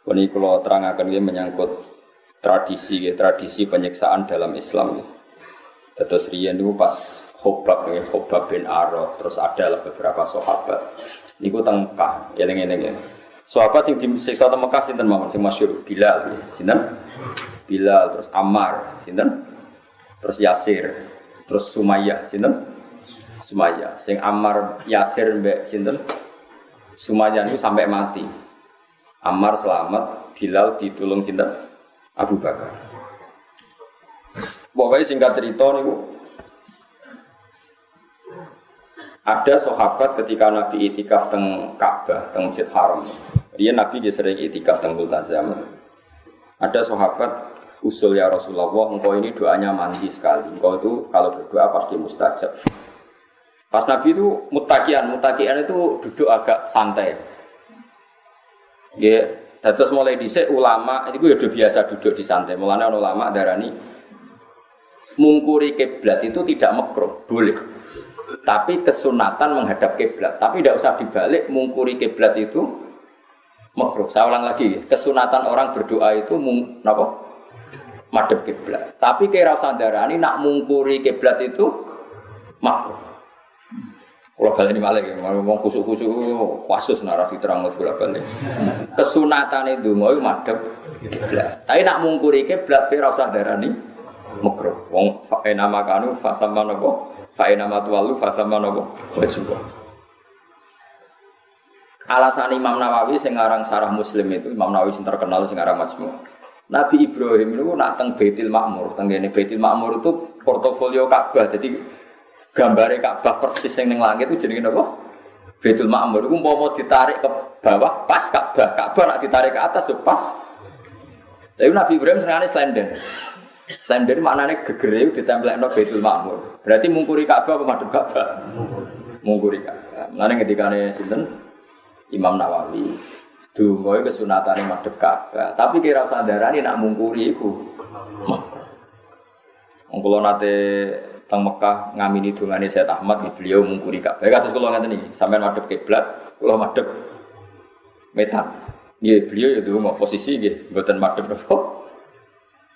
Ini kalau terangkan ini menyangkut tradisi penyiksaan dalam Islam. Terus riyen itu pas Khobab bin Arad, terus ada beberapa sahabat. Niku teng Mekah, eling-eling. Sahabat sing disiksa teng Mekah sinten mawon sing masyhur? Bilal, sinten? Bilal, terus Ammar, sinten? Terus Yasir, terus Sumayyah, sinten? Sumayyah. Sing Ammar, Yasir mbek sinten? Sumayyah niku sampai mati. Ammar selamat, Bilal ditulung sinten? Abu Bakar. Pokoknya singkat cerita niku ada sahabat ketika Nabi itikaf teng Ka'bah, teng Masjid Haram. Dia Nabi dia sering itikaf teng Multazam. Ada sahabat usul ya Rasulullah, engkau ini doanya mandi sekali. Engkau itu kalau berdoa pasti mustajab. Pas Nabi itu mutakian itu duduk agak santai. Ya, terus mulai dhisik ulama itu ya udah biasa duduk di santai. Mulane ana ulama darani mungkuri kiblat itu tidak makruh, boleh. Tapi kesunatan menghadap kiblat. Tapi tidak usah dibalik, mungkuri kiblat itu makruh. Saya ulang lagi, kesunatan orang berdoa itu madhep kiblat. Tapi kira sandarani nak mungkuri kiblat itu makruh. Kalau balik ini malah ngomong khusuk-khusuk kasus narasi terang bola balik. Kesunatan itu mau madhep kiblat. Tapi nak mungkuri kiblat kira sandarani makruh. Wong nama kanu sama nopo. Fa'ina matwalu fasama napa wajib. Alasan Imam Nawawi sing aran Syarah Muslim itu, Imam Nawawi sing terkenal sing aran Majmu'. Nabi Ibrahim itu nak teng Baitul Ma'mur, teng ngene Baitul Ma'mur itu portofolio Ka'bah. Jadi gambare Ka'bah persis ning langit itu jenenge napa? Baitul Ma'mur. Iku umpama ditarik ke bawah pas Ka'bah. Ka'bah nak ditarik ke atas pas. Tapi Nabi Ibrahim senengane slenden. Slender maknanya gegere ditempelekno Baitul Ma'mur. Berarti mungkuri Ka'bah apa madhep Ka'bah? Mungkuri Ka'bah. Mulane ketikane sinten Imam Nawawi, donga kesunatane madhep Ka'bah. Tapi kira sandarane nak mungkuri iku makruh. Wong kula nate teng Mekah ngamini dongane Sayyid Ahmad beliau mungkuri Ka'bah. Kados kula ngeten iki, sampean madhep kiblat, kula madhep wetan. Nggih, beliau ya donga posisi nggih mboten madhep napa?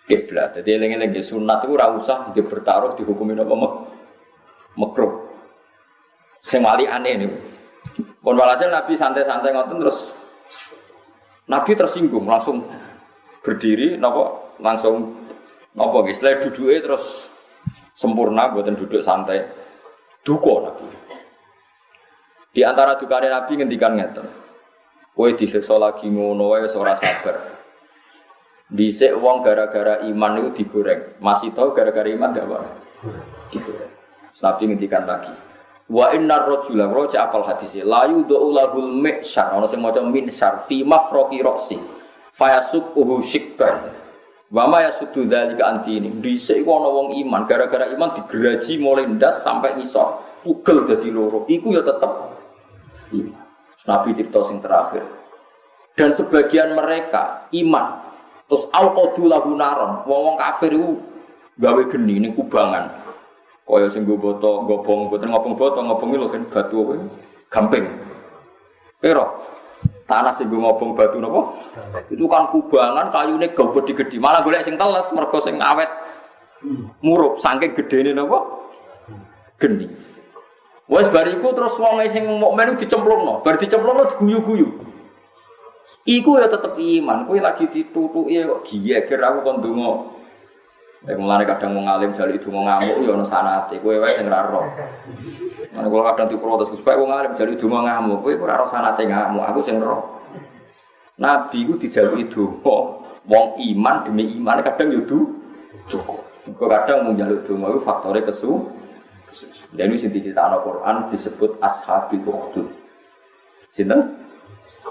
Kiblat. Jadi eling-eling sunat itu ora usah bertaruh dihukumi apa makruh. Sing wali aneh niku. Pun walhasil Nabi santai-santai ngoten terus Nabi tersinggung langsung berdiri langsung nggih setelah duduke terus sempurna mboten duduk santai. Duka Nabi. Di antara dukane Nabi ngendikan ngeten. Kowe disiksa lagi ngono wae ora sabar. Dhisik wong gara-gara iman itu digoreng. Masih tahu gara-gara iman ndak apa? Digoreng. Nabi ngendikan lagi. Wa innar rajula raja apal hadise la yudul lahul mi'syar. Ono sing maca minsyar fi mafraqi ra'si. Fayasuquhu shikban. Wa ma yasuddu dzalika antini. Dhisik iku ana wong iman gara-gara iman digeraji mulai ndas sampai ngisor. Ugel dadi loro. Iku ya tetep iman. Nabi cerita sing terakhir. Dan sebagian mereka iman terus alqadu lahu naron, wong-wong kafir iku gawe geni ning kubangan. Kaya sing nggo boto, ngobong boten ngobong boto, ngobongi lho kan batu apa gamping. Kira tanah sing nggo ngobong batu napa? Itu kan kubangan kayune gede-gede, malah golek sing teles mergo sing awet murup saking gedene napa? Geni. Wes bariku terus wong sing mukmin dicemplungno, bar dicemplungno diguyu-guyu. Iku ya tetep iman, kowe lagi ditutuki kok giyeger aku kon ndonga. Nek mulane kadang wong alim jali donga ngamuk ya ana sanate, kowe wae sing ra roh. Mane kula kadang diprotes supaya wong alim jali donga ngamuk, kowe ora roh sanate ngamuk, aku sing roh. Nabi ku dijaluki donga, wong iman demi iman kadang yo cukup. Kok kadang mung njaluk donga iku faktore kesu. Dan iki sing diceritakno Quran disebut ashabil ukhdud. Sinten?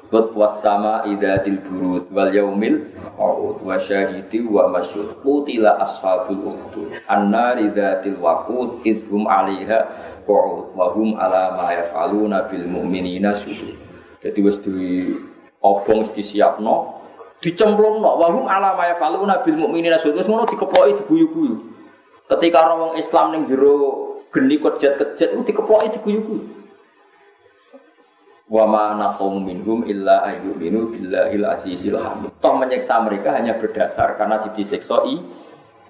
Qad was-sama idzatil burud wal yaumil mau'ud wa syahidi wa masyhud qutila ashabul ukhdud annari dzatil waqud idhum 'alaiha qu'ud wa hum 'ala ma yaf'aluna bil mu'minina syuhud. Dadi wis obong wis disiapno dicemplungno wa hum 'ala ma yaf'aluna bil mu'minina syuhud. Wis ngono dikeploki diguyu-guyu. Ketika orang Islam ning jero geni kejet-kejet itu dikeploki diguyu-guyu. Wa ma naqum minhum illa ayyuminu billahil azizil hamid. Toh menyiksa mereka hanya berdasar karena si disiksa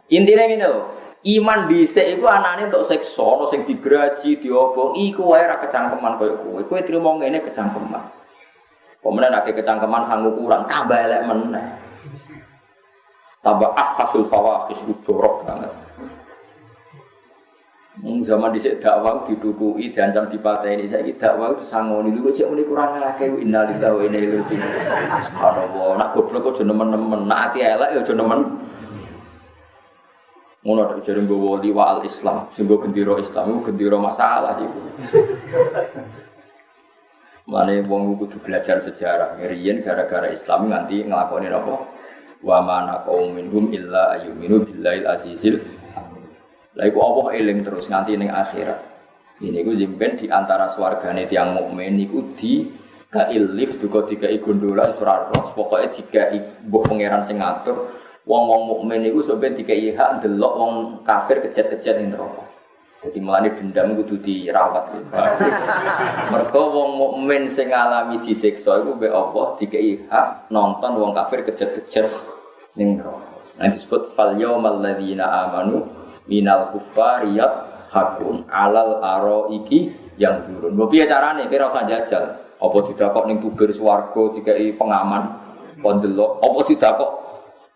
intine ngene lho. Iman dhisik iku anane untuk siksa, ono sing digraji, diobong, iku wae ra kecangkeman koyo kowe. Kowe trimo ngene kecangkeman. Pemenang nek kecangkeman sanggup kurang tambah elek meneh. Tambah afhasul fawahis jorok banget. Zaman dhisik dakwah didukui diancam dipateni saiki dakwah disangoni lho cek muni kurang akeh innalillahi wa inna ilaihi raji'un. Subhanallah nak goblok aja nemen-nemen nak ati elek ya aja nemen. Ngono tok jare nggowo liwa al-Islam, sing nggo gendera Islam iku gendera masalah iku. Mane wong kudu belajar sejarah. Riyen gara-gara Islam nganti nglakoni apa? Wa mana qaumminhum illa ayyuminu billahil azizil. Lah iku Allah eling terus nganti ning akhirat. Ini iku jemben di antara swargane tiyang mukmin niku di kailif duka dikai gondola surat roh pokoke dikai mbok pangeran sing ngatur wong-wong mukmin niku sampe dikai hak ndelok wong kafir kejet-kejet ning neraka. Dadi mulane dendam kudu dirawat. Mergo wong mukmin sing ngalami disiksa iku mbek Allah dikai hak nonton wong kafir kejet-kejet ning neraka. Nah disebut fal yaumal ladzina amanu minal kufariyat hakun alal araiki yang turun. Mbok piye carane kira usah jajal. Apa didakok ning tubir swarga dikai pengaman kon delok, apa didakok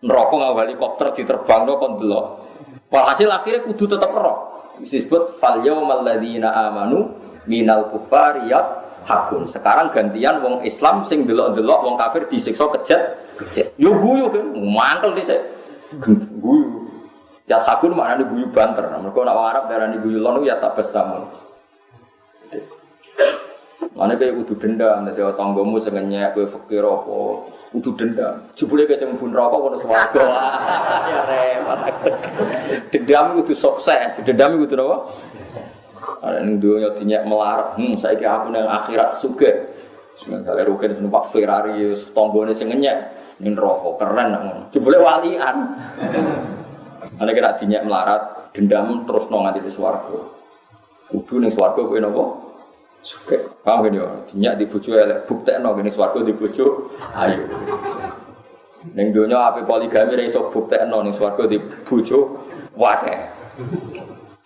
neraka nggawa helikopter diterbangno kon delok. Walhasil akhirnya kudu tetep roh. Disebut fal yaumal ladzina amanu minal kufariyat hakun. Sekarang gantian wong Islam sing delok-delok wong kafir disiksa kejet. Yo guyu kan, mantel dhisik. Guyu. Ya sakun maknane guyu banter. Mergo nek wong Arab darani guyu lon ya tabassam. Mane kaya kudu dendam, dadi tanggamu sing ngenyek kowe fakir apa, kudu dendam. Jebule kowe sing mlebu neraka kono swarga. Ya repot. Dendam kudu sukses, dendam kudu napa? Ana ning donya dinyek melarat, saiki aku nang akhirat sugih. Misale rugen numpak Ferrari, tanggane sing ngenyek ning neraka keren ngono. Jebule walian. Ana kira dinyek melarat, dendam terus nang nganti swarga. Kudu ning swarga kowe napa? Sugih. Paham kan yo? Dinyak di bojo elek, buktekno kene swarga di bojo ayu. Ning donya ape poligami ra iso buktekno ning swarga di bojo akeh.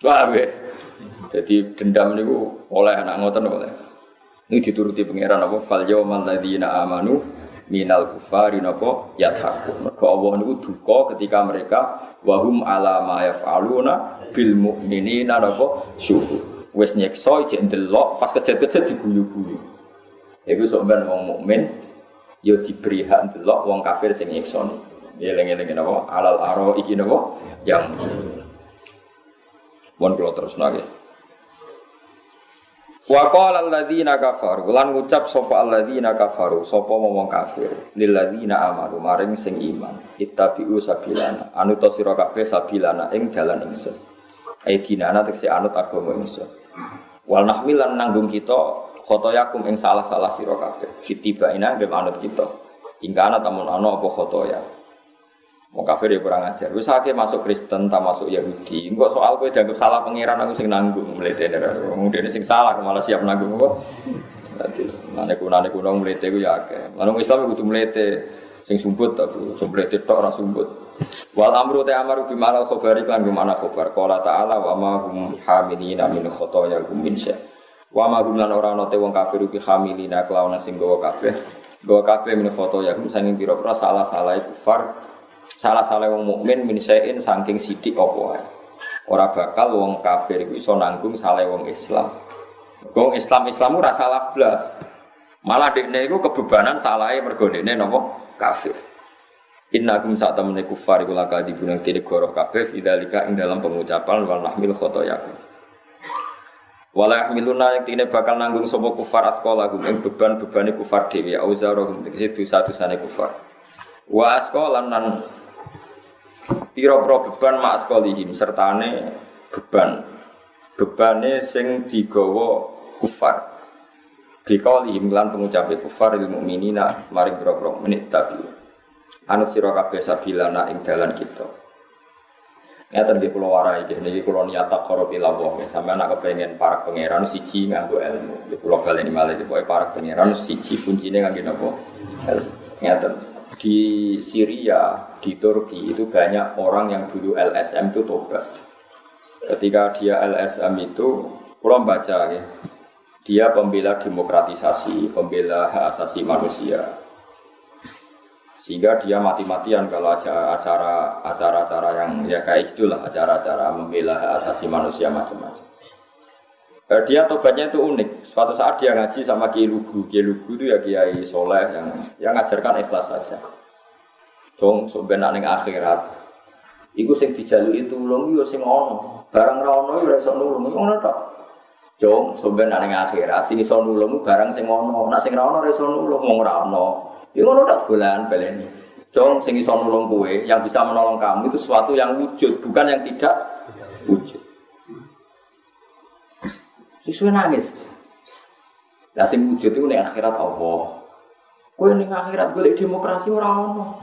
Paham ya? Jadi dendam niku oleh anak ngoten oleh. Ini dituruti pangeran apa fal yaumal ladzina amanu minal kufari napa yadhaku. Mergo Allah niku duka ketika mereka wahum ala ma yaf'aluna bil mu'minina napa syukur. Wis nyekso jek ndelok pas kejet-kejet diguyu-guyu. Iku sampean wong mukmin ya diberi hak ndelok wong kafir sing nyeksoni. Eling-eling napa alal aro iki napa yang mon kula terus nggih. Wa qala alladziina kafaru lan ngucap sapa alladziina kafaru sapa wong kafir lil ladziina amanu maring sing iman ittabi'u sabilana anu ta sira kabeh sabilana ing dalan ingsun. Aidinana tekse anut agama ingsun. Wal nahmilan nanggung kita khotoyakum ing salah-salah sira kabeh. Fitibaina nggih anut kita. Ingkana tamun ana apa khotoya. Wong kafir ya kurang ajar. Wis akeh masuk Kristen ta masuk Yahudi. Engko soal kowe dianggap salah pangeran aku sing nanggung mletene. Wong dene sing salah malah siap nanggung kok. Dadi maneh kuno mlete ku ya akeh. Lan Islam kudu mlete sing sumbut ta mlete tok ora sumbut. Wal amru ta amaru bi ma'al khabari lan bi ma'na khabar. Qala ta'ala wa ma hum hamilina min khotoya hum min sya. Wa ma hum lan ora ana te wong kafir bi hamilina kelawan sing gawa kabeh. Gawa kabeh min khotoya hum sanging pira-pira salah-salah kufar. Salah-salah wong mukmin min sya'in saking sithik apa wae. Ora bakal wong kafir iku iso nanggung salah wong Islam. Wong Islamu ora salah blas. Malah dekne iku kebebanan salahe mergo dekne napa kafir. Innakum sa'tamne kufar iku lakal dibunang dene goro kabeh fidzalika ing dalam pengucapan wal nahmil khotoyakum. Wala yahmiluna yang tine bakal nanggung sapa kufar asqalahum ing beban-bebane kufar dhewe auzarohum tegese dosa-dosane kufar. Wa asqalan nan pira-pira beban mak asqalihim sertane bebane sing digawa kufar. Biqaulihim lan pengucape kufar lil mukminina maring pira-pira menit tabi. Anut sira kabeh sabilana ing dalan kita. Ngeten nggih kula warai nggih niki kula niat taqarrub ila Allah. Sampeyan nek kepengin para pangeran siji nganggo ilmu. Kula baleni malih pokoke para pangeran siji kuncine nganggo napa? Ngeten. Di Syria, di Turki itu banyak orang yang dulu LSM itu tobat. Ketika dia LSM itu kula baca ya. Dia pembela demokratisasi, pembela hak asasi manusia. Sehingga dia mati-matian kalau acara-acara yang ya kayak itulah, acara-acara membela hak asasi manusia macam-macam. Dia tobatnya itu unik. Suatu saat dia ngaji sama Kiai Lugu. Kiai Lugu itu ya Kiai Soleh yang ngajarkan ikhlas saja. Dong sebenarnya ning akhirat. Iku sing dijaluki tulung yo sing ono. Barang ra ono yo ora iso nulung. Ngono tok. Dong sebenarnya ning akhirat sing iso nulung barang sing ono. Nek sing ra ono ora iso nulung wong ra ono. Ya ngono tak dolan baleni. Dong sing iso nulung kowe, yang bisa menolong kamu itu sesuatu yang wujud, bukan yang tidak wujud. Siswa nangis. Lah sing wujud itu ning akhirat Allah. Kowe ning akhirat golek demokrasi ora ono.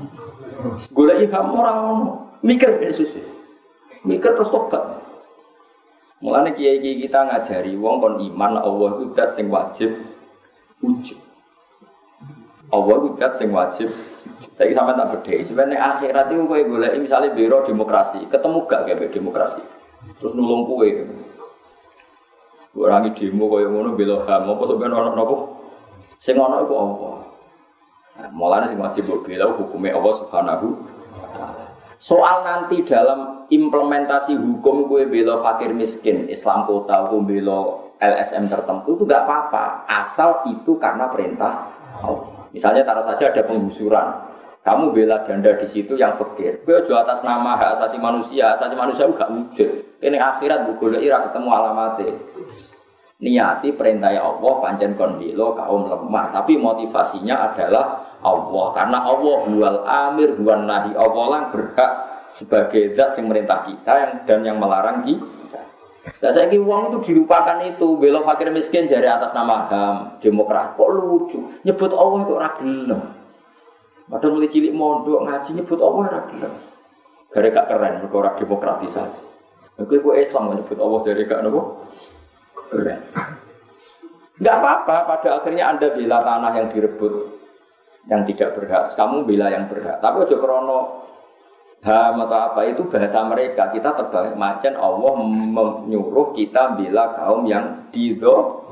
Golek ilham ora ono. Mikir siswa. Mikir terus tobat. Mulane kiai-kiai kita ngajari wong kon iman Allah itu zat sing wajib wujud. Allah itu zat sing wajib. Saiki sampean tak bedheki, sebenarnya akhirat itu kowe golek misale biro demokrasi, ketemu gak kayak demokrasi. Terus nulung kowe. Orang demo kaya ngono bela HAM apa sampeyan ana napa? Sing ana iku apa? Nah, mulane sing wajib bela hukume Allah Subhanahu wa taala. Soal nanti dalam implementasi hukum kowe bela fakir miskin, Islam kota, kowe bela LSM tertentu itu enggak apa-apa, asal itu karena perintah Allah. Misalnya taruh saja ada penggusuran, kamu bela janda di situ yang fakir. Kowe aja atas nama hak asasi manusia enggak wujud. Kene akhirat mbok goleki ra ketemu alamate. Niati perintah Allah pancen kon bela kaum lemah, tapi motivasinya adalah Allah. Karena Allah huwal amir huwan nahi. Allah lang berhak sebagai zat yang merintah kita dan yang melarang kita. Lah saiki wong itu dilupakan itu, bela fakir miskin jare atas nama HAM, demokrasi. Kok lucu, nyebut Allah kok ora gelem. Padahal mulai cilik mondok ngaji nyebut Allah ora gelem. Gare gak keren mergo ora demokratisasi. Kowe kok Islam nyebut Allah jare gak napa? Keren. Enggak apa-apa, pada akhirnya Anda bela tanah yang direbut yang tidak berhak, kamu bela yang berhak. Tapi aja krono HAM atau apa itu bahasa mereka, kita terbalik macam Allah menyuruh kita bela kaum yang dido.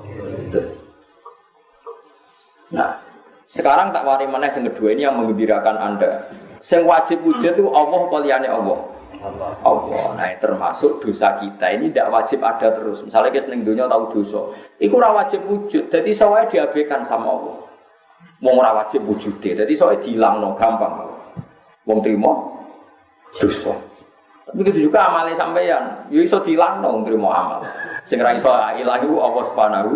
Nah, sekarang tak wari mana yang kedua ini yang menggembirakan Anda. Yang wajib wujud itu Allah apa liyane Allah? Allah. Nah, termasuk dosa kita ini tidak wajib ada terus. Misalnya kita seneng dunia tahu dosa, itu ora wajib wujud. Jadi soalnya diabaikan sama Allah. Wong ora wajib wujude. Jadi soalnya dilangno gampang. Wong trimo dosa. Tapi begitu juga amale sampeyan, yo iso dilangno trimo amal. Sing ra iso ilahi Allah Subhanahu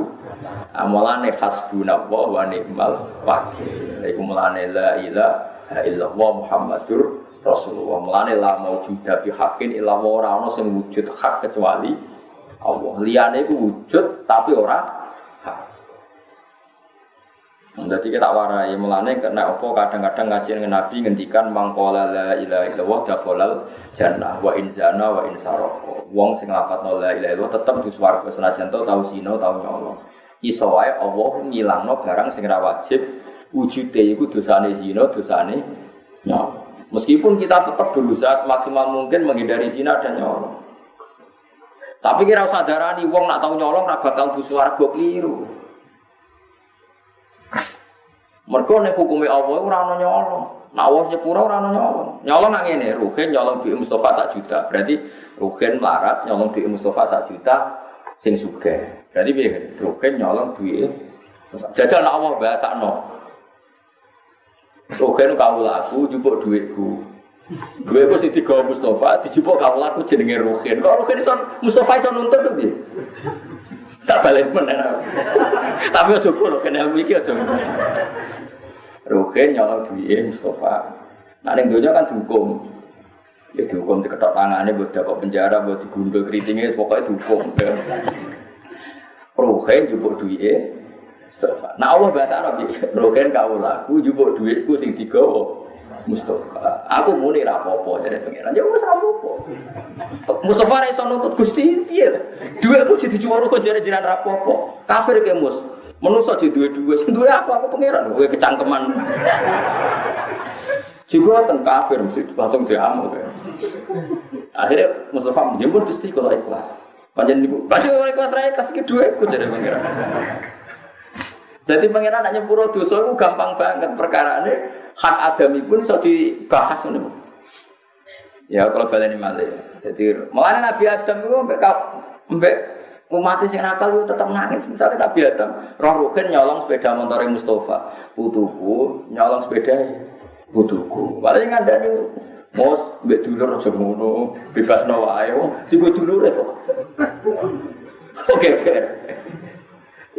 amalane hasbunallah wa ni'mal wakil. Iku mulane la ilaha illallah Muhammadur Rasulullah. Mulane la maujuda bi haqqin illa wa ora ana sing wujud hak kecuali Allah. Liyane iku wujud tapi ora. Jadi kita warai mulane kena apa kadang-kadang ngaji dengan Nabi ngendikan mangqala la ilaha illallah dakhalal jannah wa in zana wa in sarqa. Wong sing lafadzno la ilaha illallah tetep di swarga senajan tau zina tau nyolong. Iso wae Allah ngilangno barang sing ora wajib wujude iku dosane zina, dosane nyolong. Meskipun kita tetap berusaha semaksimal mungkin menghindari zina dan nyolong. Tapi kira usah darani wong nak tau nyolong ra bakal mlebu swarga kliru. Mergo nek hukume Allah ora ana nyolong. Nek Allah nyepura ora ana nyolong. Nyolong nak ngene, Ruhin nyolong duit Mustafa 1 juta. Berarti Ruhin melarat nyolong duit Mustafa 1 juta sing sugih. Berarti piye? Ruhin nyolong duit. Jajal nek Allah bahasakno. Ruhin kawulaku njupuk duitku. Duitku sing digawa Mustafa dijupuk kawulaku jenenge Ruhin. Kok Ruhin iso Mustafa iso nuntut to piye? Tak balik meneh. Tapi aja kono kene iki aja. Ruhin nyolong duit Mustafa. Nah ning donya kan dihukum. Ya dihukum diketok tangane mbok dakok penjara, mbok digundul kritinge pokoke dihukum. Ruhin njupuk duit Mustafa. Nah Allah bahasa Nabi, Ruhin kawulaku njupuk duitku sing digawa Mustafa. Aku muni ra apa-apa jare pangeran. Ya wis ra apa-apa. Mustafa ra iso nuntut Gusti piye? Duwe aku jadi juara kok jare jenengan ra apa-apa. Kafir ke mus. Manusa di duwe-duwe. Sing duwe aku pangeran. Kowe kecangkeman. Juga teng kafir mesti langsung diamuk. Akhirnya Mustafa menjemput Gusti kalau ikhlas. Panjen niku. Padahal ikhlas ra ikhlas iki duweku jare pangeran. Jadi pangeran nak nyepuro dosa itu gampang banget perkarane hak adami pun iso dibahas ngono. Ya kalau baleni malih. Jadi mulane Nabi Adam itu mbek umat sing nakal itu tetap nangis. Misalnya Nabi Adam roh ruhin nyolong sepeda motor Mustafa, putuku nyolong sepeda putuku. Paling ngandani mos mbek dulur aja ngono, bebasno wae. Digo dulure kok. Oke.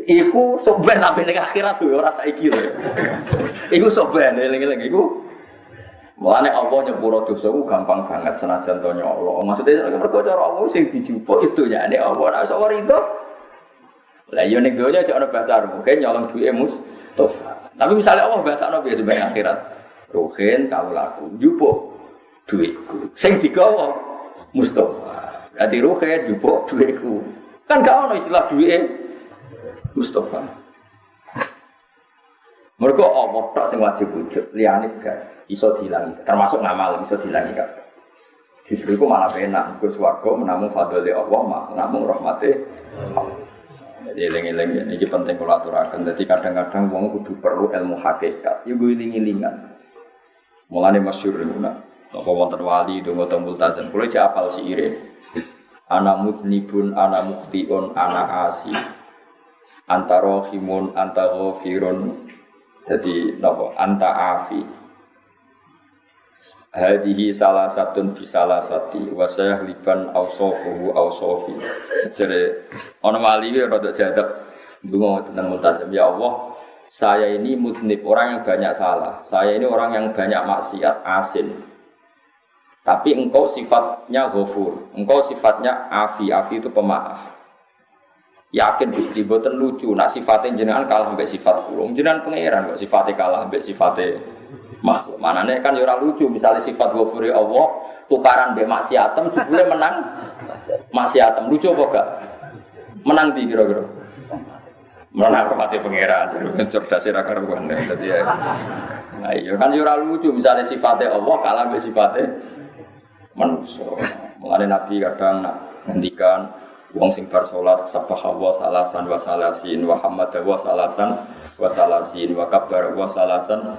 Iku soben sampe ning akhirat lho ora saiki lho. Iku soben eling-eling iku. Mulane Allah nyepuro dosaku gampang banget senajan to nyolo. Maksudnya mergo cara Allah sing dijupuk itu nyane Allah ora iso rido. Lah yo ning donya aja ana bahasa mungkin nyolong duwe Mustafa. Tapi misalnya Allah bahasane piye sebagai akhirat. Ruhin kaulaku njupuk duitku. Sing digawa Mustafa. Dadi ruhin njupuk duitku. Kan gak ono istilah duwe Mustafa. Mergo Allah tok sing wajib wujud, liyane gak iso dilangi. Termasuk ngamal iso dilangi kabeh. Justru iku malah enak, Gus swarga menamung fadhole Allah, namung rahmate Allah. Jadi eling-eling iki penting kula aturaken. Dadi kadang-kadang wong kudu perlu ilmu hakikat. Ya guling-gilingan. Mulane masyhur ngono. Apa wonten wali donga teng multazam. Kula iki apal siire. Ana muthnibun, ana mukhtiun, ana asi. Antara himun, antara ghafirun. Jadi napa? Anta afi. Hadihi salah satun bisalah sati wa sayahliban awsofuhu awsofi. Jadi ana wali iki rada jadab ndonga tentang multazam. Ya Allah, saya ini mudnib, orang yang banyak salah. Saya ini orang yang banyak maksiat, asin. Tapi engkau sifatnya ghafur. Engkau sifatnya afi. Afi itu pemaaf. Yakin Gusti boten lucu, nak sifatnya jenengan kalah mbek sifat kula. Jenengan pangeran kok sifatnya kalah mbek sifatnya makhluk. Manane kan ya ora lucu, misalnya sifat ghafuri Allah tukaran mbek maksiatem jebule menang maksiatem. Lucu apa gak? Menang di kira-kira. Menang rahmate pangeran, cerdas ra karuan. Dadi ya. Nah, iya kan ya ora lucu, misalnya sifatnya Allah kalah mbek sifatnya manusia. Mulane Nabi kadang nak ngendikan wong sing bar salat subhanallah salasan wa salasin wa hamdahu salasan wa salasin wa kabbar wa salasan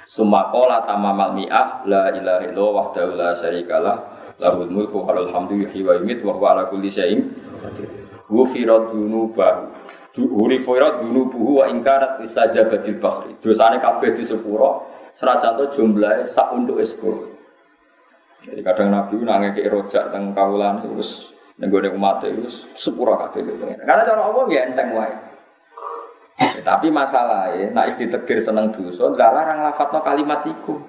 summa qala tamamal mi'ah la ilaha illallah wahdahu la syarikalah lahul mulku wa lahul hamdu yuhyi wa yumiitu wa huwa ala kulli syai'in qadir. Ghufirat dunubuhu wa in kanat istajabatil bahri. Dosane kabeh disepuro senajan to jumlahe sak untuk eskur. Jadi kadang Nabi nangeke rojak teng kawulane wis nenggone umat itu sepura kabeh gitu. Karena cara Allah ya enteng wae. Tapi masalahnya nek ditegir seneng dosa, larang lafadzno kalimat iku.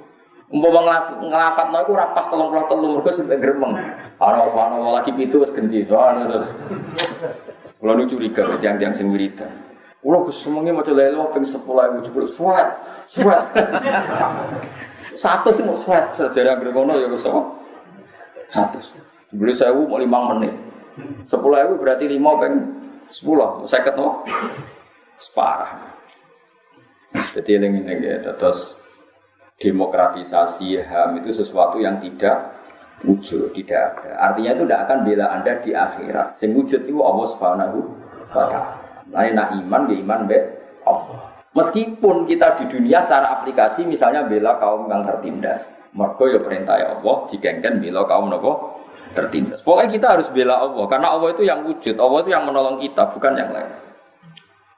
Umpama nglafadzno iku ora pas 33 mergo sampe gremeng. Ana lagi pitu wis genti soalnya terus. Kula nu curiga tiyang-tiyang sing wiridan. Kula Gus semengi maca la ilaha ping 10.000 jebul suwat. 100 sing suwat sejarah ngono ya Gus. 100. Beli 1000 mau 5 menit. 10.000 berarti 5 peng 10. 50 no. Separah. Jadi ini ya, terus demokratisasi HAM itu sesuatu yang tidak wujud, tidak ada. Artinya itu tidak akan bela Anda di akhirat. Sing wujud itu Allah Subhanahu wa taala. Nah, iman ya iman be Allah. Meskipun kita di dunia secara aplikasi misalnya bela kaum yang tertindas. Mergo ya perintah Allah digengken bela kaum napa tertindas. Pokoknya kita harus bela Allah karena Allah itu yang wujud, Allah itu yang menolong kita, bukan yang lain.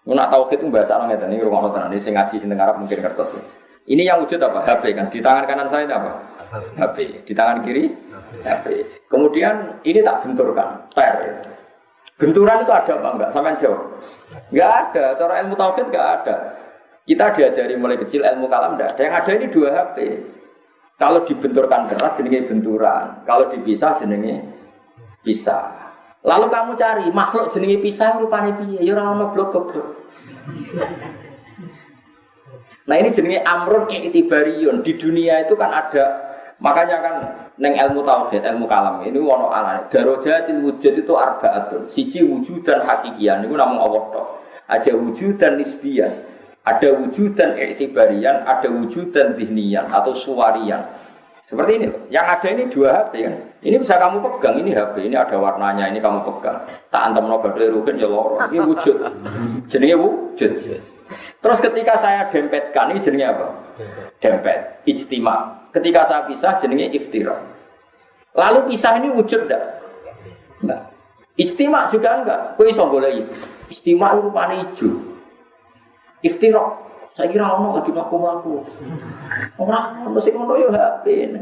Nak tauhid itu bahasa orang ngeten iki rumah tenan iki sing ngaji sing Arab mungkin kertas. Ini yang wujud apa? HP kan. Di tangan kanan saya ini apa? HP. Di tangan kiri HP. Kemudian ini tak benturkan, per. Benturan itu ada apa enggak? Sampean jawab. Enggak ada. Cara ilmu tauhid enggak ada. Kita diajari mulai kecil ilmu kalam enggak ada. Yang ada ini 2 HP. Kalau dibenturkan keras jenenge benturan. Kalau dipisah jenenge pisah. Lalu kamu cari makhluk jenenge pisah rupane piye? Ya ora ono blok-blok. Nah ini jenenge amrun i'tibariyun. Di dunia itu kan ada, makanya kan neng ilmu tauhid, ilmu kalam ini wono alane. Darajatil wujud itu arba'atun. Siji wujudan hakikian niku namung Allah tok. Ada wujudan nisbiyan, ada wujudan i'tibarian, ada wujudan dhihniyan atau suwarian. Seperti ini loh. Yang ada ini 2 HP kan. Ini bisa kamu pegang, ini HP, ini ada warnanya, ini kamu pegang. Tak antemno badhe rugen ya loro. Ini wujud. Jenenge wujud. Terus ketika saya dempetkan ini jenenge apa? Dempet, ijtima. Ketika saya pisah jenenge iftira. Lalu pisah ini wujud enggak? Enggak. Ijtima juga enggak. Kowe iso goleki. Ijtima rupane ijo. Iftira. Saya kira ono lagi mlaku-mlaku. Ora ono sing ngono yo HP.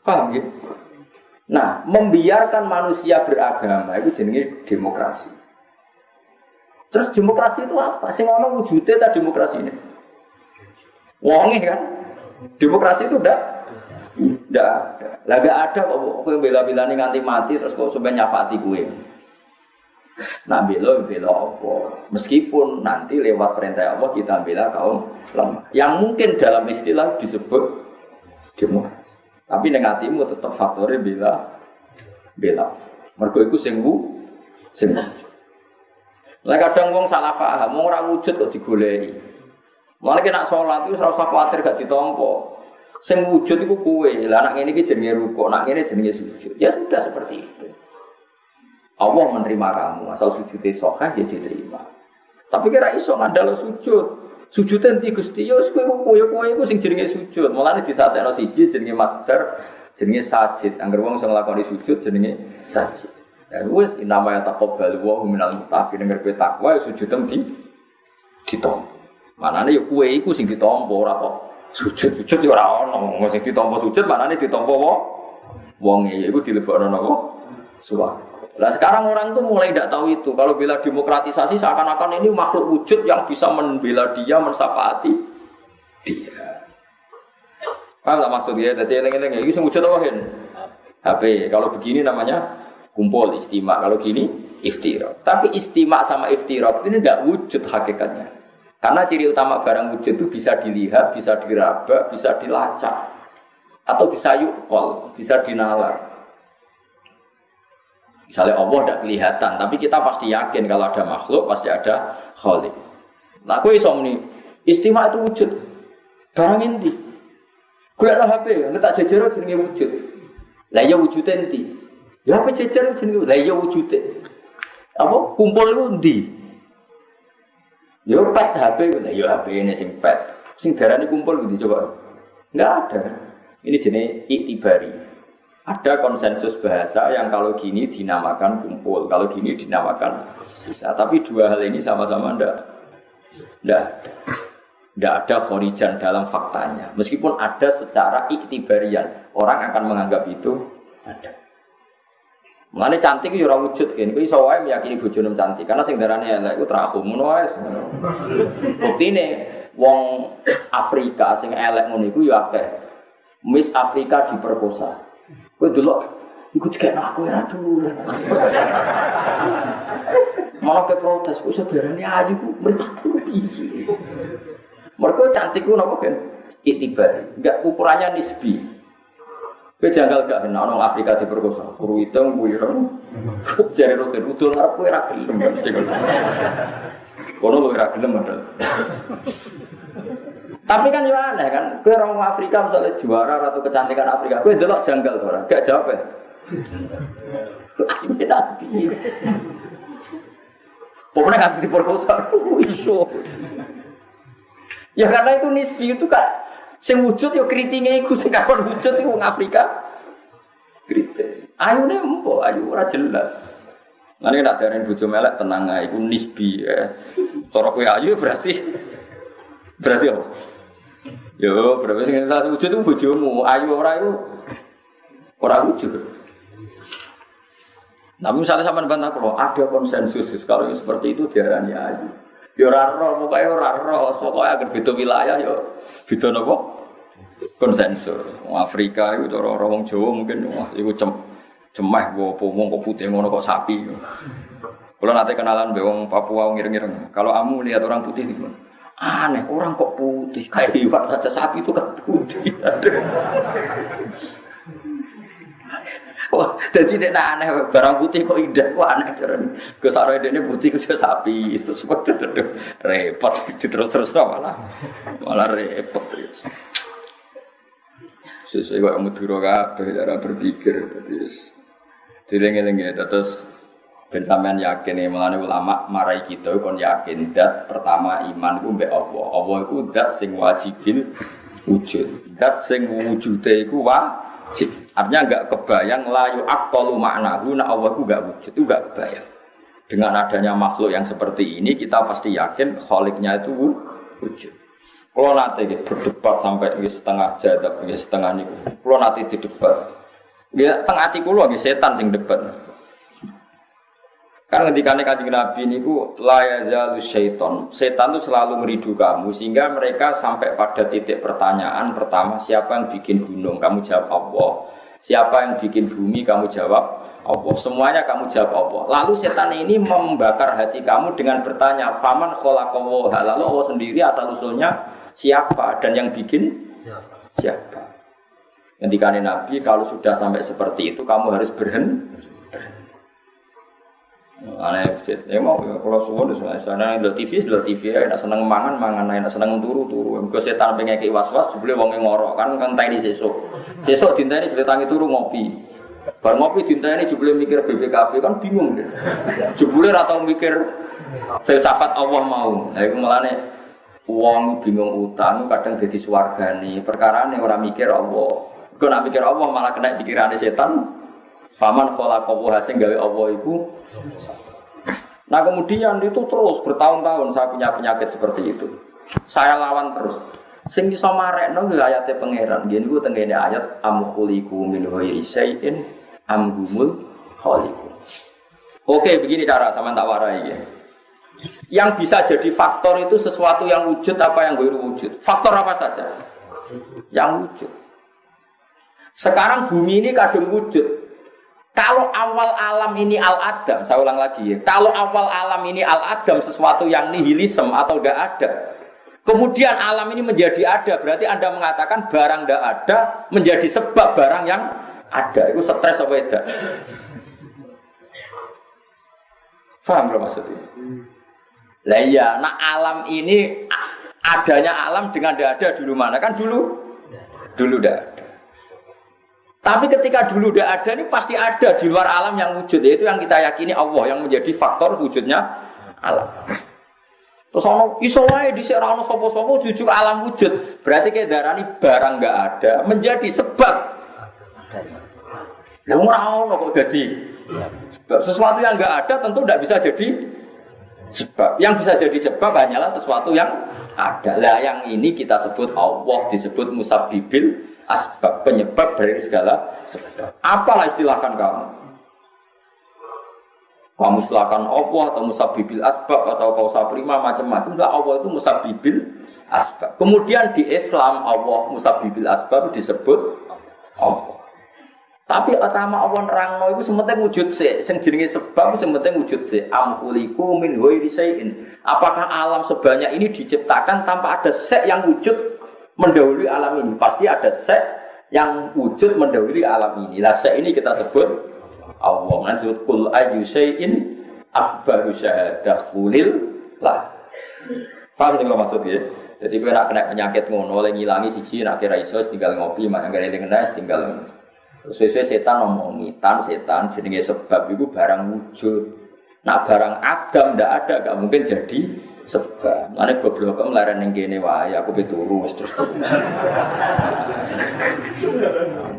Paham ya? Nah, membiarkan manusia beragama itu jenenge demokrasi. Terus demokrasi itu apa? Sing ono wujude ta demokrasi ini? Wonge kan? Demokrasi itu ndak ada. Lah gak ada kok kowe bela-belani nganti mati terus kok sampe nyafati kowe. Nak bela apa? Meskipun nanti lewat perintah Allah kita bela kaum lemah. Yang mungkin dalam istilah disebut demokrasi. Tapi ning atimu tetap faktornya bela. Mergo iku sing lah kadang wong salah paham, wong ora wujud kok digoleki. Mulane nek salat iku ora usah kuwatir gak ditampa. Sing wujud iku kowe. Lah nek ngene iki jenenge rukuk, nek ngene jenenge sujud. Ya sudah seperti itu. Allah menerima kamu, asal sujudnya sahih ya diterima. Tapi kira iso ngandalo sujud. Sujudnya nanti Gusti ya kowe iku sing jenenge sujud. Mulane disatekno siji jenenge masdar, jenenge sajid. Angger wong sing nglakoni sujud jenenge sajid. Ya wis nama ya taqabbal wa minal muttaqin nek kowe takwa ya sujud ditampa. Manane ya kowe iku sing ditampa ora kok sujud ya ora ono. Wong sing ditampa sujud manane ditampa wong e iku dilebokno napa? Suwarga. Nah sekarang orang tuh mulai tidak tahu itu. Kalau bela demokratisasi seakan-akan ini makhluk wujud yang bisa membela dia, mensafaati dia. Paham tak maksudnya? Jadi eleng-eleng ini wujud apa kan? HP. Kalau begini namanya kumpul istimak. Kalau gini iftira. Tapi istimak sama iftira ini tidak wujud hakikatnya. Karena ciri utama barang wujud itu bisa dilihat, bisa diraba, bisa dilacak, atau bisa yukol, bisa dinalar. Misalnya Allah tidak kelihatan, tapi kita pasti yakin kalau ada makhluk, pasti ada khalik. Nah, aku iso muni, istimewa itu wujud. Barang inti. Kuliah HP, nggak tak jejer jenenge wujud. Lah ya wujud inti. Ya apa jejer jenenge? Lah ya wujud. Apa kumpul itu ndi? Ya pet HP, lah ya HP ini sing pet. Sing darane kumpul gitu coba. Enggak ada. Ini jenis iktibari. Ada konsensus bahasa yang kalau gini dinamakan kumpul, kalau gini dinamakan bisa. Tapi dua hal ini sama-sama tidak ada khorijan dalam faktanya. Meskipun ada secara iktibarian, orang akan menganggap itu ada. Mengenai cantik itu ora wujud kan. Iku iso wae meyakini bojone cantik karena sing darane elek iku terakhum ngono wae. Buktine wong Afrika sing elek ngono iku ya akeh. Miss Afrika diperkosa. Kowe delok iku dikene aku ora dolan. Malah ke protes kok saudarane ayu ku mripatku piye. Mergo cantik ku napa kan? Itibar. Enggak ukurannya nisbi. Kowe janggal gak kena orang Afrika diperkosa. Kuru hitung kuwi-ireng. Jare roke udul arep kowe ora gelem. Kono kowe ora gelem padahal. Tapi kan ya aneh kan, kowe orang Afrika misalnya juara Ratu Kecantikan Afrika, kowe delok janggal to ora? Gak jawab ya. Ini nabi. Pokoknya kan diperkosa iso. Ya karena itu nisbi itu kak sing wujud ya kritinge iku sing kapan wujud iku wong Afrika. Kritik. Ayune empo, ayu ora jelas. Ngene nek darane bojo melek tenang ae iku nisbi ya. Cara kowe ayu berarti apa? Yo, berarti sing wujud itu bojomu, ayu ora itu ora wujud. Namun misalnya sampean bantah kalau ada konsensus kalau seperti itu diarani ayu. Ya ora roh, pokoke ora roh, pokoke agar beda wilayah ya beda napa? Konsensus. Wong Afrika itu cara wong Jawa mungkin wah iku cemeh apa wong kok putih ngono kok sapi. Kalau nanti kenalan be wong Papua wong ireng-ireng. Kalau kamu lihat orang putih gimana? Aneh, orang kok putih kayak liwat saja sapi itu kan putih. Wah, jadi dia aneh barang putih kok indah, wah aneh caranya. Kesaroi dia putih itu sapi itu seperti itu repot terus malah repot terus. Sesuai kok Madura kabeh cara berpikir terus. Dileng-eleng terus ben sampean yakin nih melane ulama marai kita kon yakin dat pertama iman ku mbek Allah. Allah iku dat sing wajibil wujud. Dat sing wujude iku wajib. Artinya enggak kebayang layu aqalu maknahu nak Allah iku enggak wujud, itu enggak kebayang. Dengan adanya makhluk yang seperti ini kita pasti yakin khaliknya itu wujud. Kalau nanti berdebat sampai setengah jadab, setengah niku. Kalau nanti didebat, tengah hati kulo setan sing debat. Kan ketika Kanjeng Nabi niku la yazalu syaiton. Setan itu selalu meridu kamu sehingga mereka sampai pada titik pertanyaan pertama, siapa yang bikin gunung? Kamu jawab Allah. Siapa yang bikin bumi? Kamu jawab Allah. Semuanya kamu jawab Allah. Lalu setan ini membakar hati kamu dengan bertanya, faman khalaqahu? Lalu Allah sendiri asal usulnya siapa dan yang bikin siapa? Ketika Nabi kalau sudah sampai seperti itu kamu harus berhenti. Aneh sih, ya mau kalau suwon di sana di TV, enak seneng mangan, enak seneng turu. Kalau setan pengen kayak was-was, boleh wong ngorok kan kantai di sesuk dintai ini boleh tangi turu ngopi. Bar ngopi dintai ini boleh mikir BPKB kan bingung deh. Boleh atau mikir filsafat Allah mau, aku malah nih uang bingung utang kadang jadi swargane perkarane orang mikir Allah. Kau nak mikir Allah malah kena pikiran setan. Faman khalaqahu sing gawe Allah iku. Nah kemudian itu terus bertahun-tahun saya punya penyakit seperti itu. Saya lawan terus. Sing iso marekno yo ayate pangeran. Nggih niku tengene ayat am khuliqu min ghairi syai'in am humul khaliqun. Oke, begini cara sama tak warai ya. Yang bisa jadi faktor itu sesuatu yang wujud apa yang ghairi wujud. Faktor apa saja? Yang wujud. Sekarang bumi ini kadung wujud. Kalau awal alam ini al-adam, saya ulang lagi ya. Kalau awal alam ini al-adam, sesuatu yang nihilisme atau tidak ada. Kemudian alam ini menjadi ada, berarti Anda mengatakan barang tidak ada menjadi sebab barang yang ada. Itu stres apa tidak? Paham belum maksudnya? Lah iya, nah alam ini adanya alam dengan tidak ada dulu mana? Kan dulu tidak ada. Tapi ketika dulu tidak ada, ini pasti ada di luar alam yang wujud. Yaitu yang kita yakini Allah yang menjadi faktor wujudnya alam. Terus ono iso wae dhisik ora ono sapa-sapa jujuk alam wujud. Berarti kayak darani barang enggak ada menjadi sebab. Lah ora ono kok dadi. Sesuatu yang enggak ada tentu tidak bisa jadi sebab. Yang bisa jadi sebab hanyalah sesuatu yang ada. Lah yang ini kita sebut Allah disebut musabbibil asbab, penyebab dari segala sebab. Apalah istilahkan kamu? Kamu istilahkan Allah atau musabbibil asbab atau kausa prima macam-macam. Enggak, Allah itu musabbibil asbab. Kemudian di Islam Allah musabbibil asbab disebut Allah. Tapi utama Allah nerangno itu sementing wujud sik. Sing jenenge sebab sementing wujud sik. Am khuliqu min ghairi syai'in. Apakah alam sebanyak ini diciptakan tanpa ada sek yang wujud mendahului alam ini? Pasti ada sek yang wujud mendahului alam ini. Lah sek ini kita sebut Allah. Kan disebut kul ayyu syai'in akbaru syahadah qulil lah. Paham sing maksudnya? Jadi kowe nak kena penyakit ngono oleh ngilangi siji nak kira iso tinggal ngopi mak ngene eling tinggal. Terus sesuai setan ngomongi, setan jenenge sebab itu barang wujud. Nak barang adam ndak ada gak mungkin jadi sebab. Mane goblok kok mlaran ning kene wae aku pituru terus.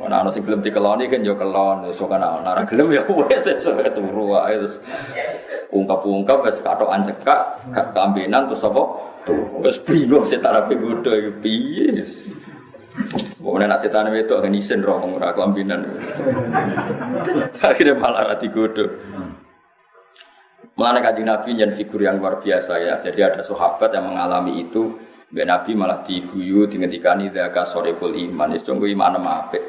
Ana sing gelem dikeloni kan yo kelon, iso kan ana gelem ya wis iso turu wae terus ungkap-ungkap wis katokan cekak, gak kambenan terus apa? Wis bingung setan ape godho iki piye. Wong nek setan wedok kan isen ro ora kelambinan. Akhirnya malah ati godho. Mulane Kanjeng Nabi yen figur yang luar biasa ya. Jadi ada sahabat yang mengalami itu, Mbak Nabi malah diguyu dingendikani dzaka soriful iman. Wis sungguh iman apik.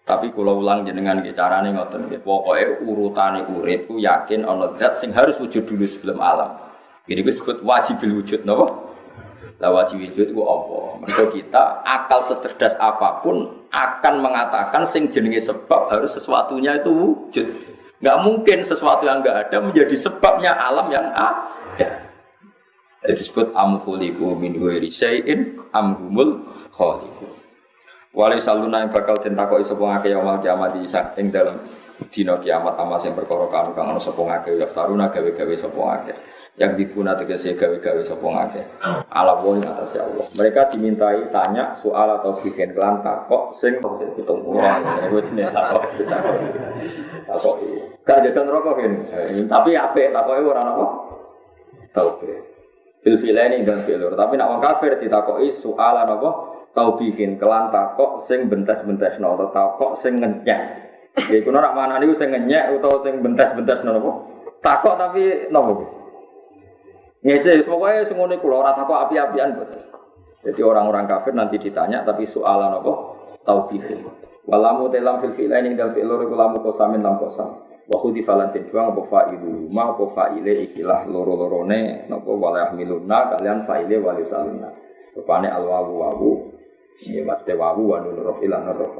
Tapi kula ulang jenengan iki carane ngoten nggih. Pokoke urutane urip ku yakin ana zat sing harus wujud dulu sebelum alam. Ini disebut wajibil wujud napa? Lah wajib wujud itu apa? Mergo kita akal secerdas apapun akan mengatakan sing jenenge sebab harus sesuatunya itu wujud. Enggak mungkin sesuatu yang enggak ada menjadi sebabnya alam yang ada. Itu disebut amkhuliku min ghairi syai'in amhumul khaliqun. Wali saluna yang bakal den takoki sapa ngake yaumul kiamat ing dalam dina kiamat ama sing perkara kang ana sapa ngake yaftaruna gawe-gawe sapa ngake. Yang dibuna tegese gawe-gawe sapa ngake. Ala wa atas ya Allah. Mereka dimintai tanya soal atau bikin kelan takok sing hitung ora iku jenenge takok. Takok. Gak ada neraka kene. Tapi apik takoke ora napa? Tauhid. Fil-filaini dan filur, tapi nak wong kafir ditakoki soalan apa? Tau bikin kelan takok sing bentes-bentesno atau takok sing ngenyek. Ya iku ora manane iku sing ngenyek utawa sing bentes-bentesno napa? Takok tapi napa? Ngece pokoke sing ngene kula ora takok api-apian mboten. Jadi orang-orang kafir nanti ditanya tapi soalan apa? Tau bikin. Walamu telam fil-filaini dan filur iku lamu kosamin lam kosam. Wa khudi falantin buang apa fa'ilu ma apa fa'ile ikilah loro-lorone napa walah miluna kalian fa'ile walisaluna rupane alwawu wawu ini mas dewawu wa nuruf ilan nuruf